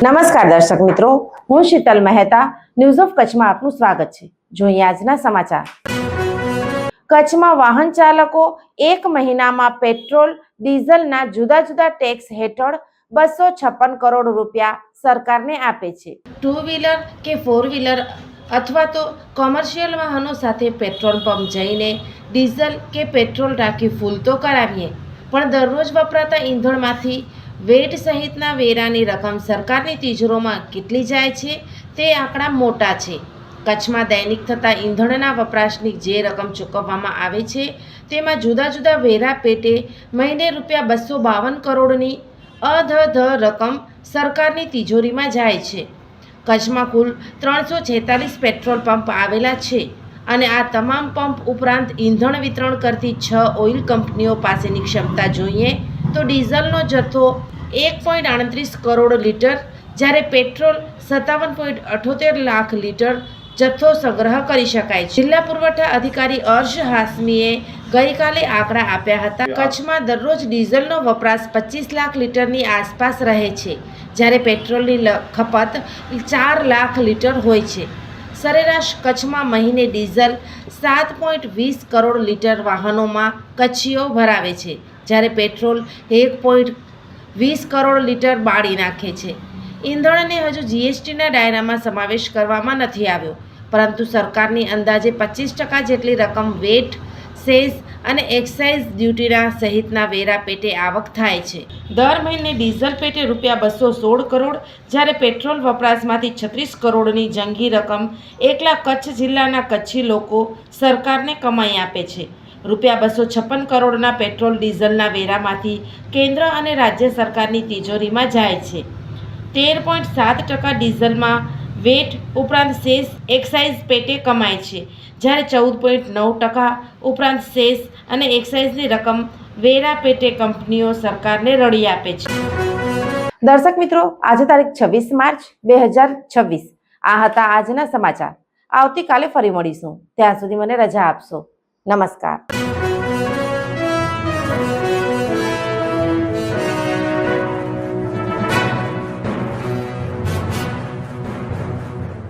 નમસ્કાર દર્શક મિત્રો, હું શીતલ મહેતા ન્યૂઝ ઓફ કચ્છમાં આપનું સ્વાગત છે। જોઈએ આજના સમાચાર। કચ્છમાં વાહન ચાલકો એક મહિનામાં પેટ્રોલ ડીઝલના જુદા જુદા ટેક્સ હેઠળ 256 કરોડ રૂપિયા સરકારને આપે છે। ટુ વ્હીલર કે ફોર વ્હીલર અથવા તો કોમર્શિયલ વાહનો સાથે પેટ્રોલ પંપ જઈને ડીઝલ કે પેટ્રોલ ટાંકી ફૂલ તો કરાવીએ, પણ દરરોજ વપરાતા ઈંધણમાંથી વેટ સહિતના વેરાની રકમ સરકારની તિજોરીમાં કેટલી જાય છે તે આંકડા મોટા છે। કચ્છમાં દૈનિક થતા ઈંધણના વપરાશની જે રકમ ચૂકવવામાં આવે છે તેમાં જુદા જુદા વેરા પેટે મહિને ₹252 કરોડની અધધ રકમ સરકારની તિજોરીમાં જાય છે। કચ્છમાં કુલ 346 પેટ્રોલ પંપ આવેલા છે અને આ તમામ પંપ ઉપરાંત ઈંધણ વિતરણ કરતી 6 ઓઇલ કંપનીઓ પાસેની ક્ષમતા જોઈએ તો ડીઝલનો જથ્થો 1.38 કરોડ લીટર, જ્યારે પેટ્રોલ 57.78 લાખ લીટર જથ્થો સંગ્રહ કરી શકાય છે। જિલ્લા પુરવઠા અધિકારી અર્શ હાસમીએ ગઈકાલે આંકડા આપ્યા હતા। કચ્છમાં દરરોજ ડીઝલનો વપરાશ 25 લાખ લીટરની આસપાસ રહે છે, જ્યારે પેટ્રોલની ખપત 4 લાખ લીટર હોય છે। સરેરાશ કચ્છમાં મહિને ડીઝલ 7.20 કરોડ લીટર વાહનોમાં કચ્છીઓ ભરાવે છે, જ્યારે પેટ્રોલ 1.20 કરોડ લીટર બાળી નાખે છે। ઈંધણને હજુ જીએસટીના દાયરામાં સમાવેશ કરવામાં નથી આવ્યો, પરંતુ સરકારની અંદાજે 25% જેટલી રકમ વેટ, સેસ અને એક્સાઇઝ ડ્યુટીના સહિતના વેરા પેટે આવક થાય છે। દર મહિને ડીઝલ પેટે ₹216 કરોડ, જ્યારે પેટ્રોલ વપરાશમાંથી 36 કરોડની જંગી રકમ એકલા કચ્છ જિલ્લાના કચ્છી લોકો સરકારને કમાઈ આપે છે। ₹256 કરોડના પેટ્રોલ ડીઝલના વેરામાંથી કેન્દ્ર અને રાજ્ય સરકારની તિજોરીમાં જાય છે। 13.7% ડીઝલમાં વેટ ઉપરાંત સેસ એક્સાઇઝ પેટે કમાય છે, જ્યારે 14.9% ઉપરાંત સેસ અને એક્સાઇઝની રકમ વેરા પેટે કંપનીઓ સરકારને રળી આપે છે। દર્શક મિત્રો, આજે તારીખ 26 માર્ચ 2026 આ હતા આજના સમાચાર। આવતીકાલે ફરી મળીશું, ત્યાં સુધી મને રજા આપશો। નમસ્કાર।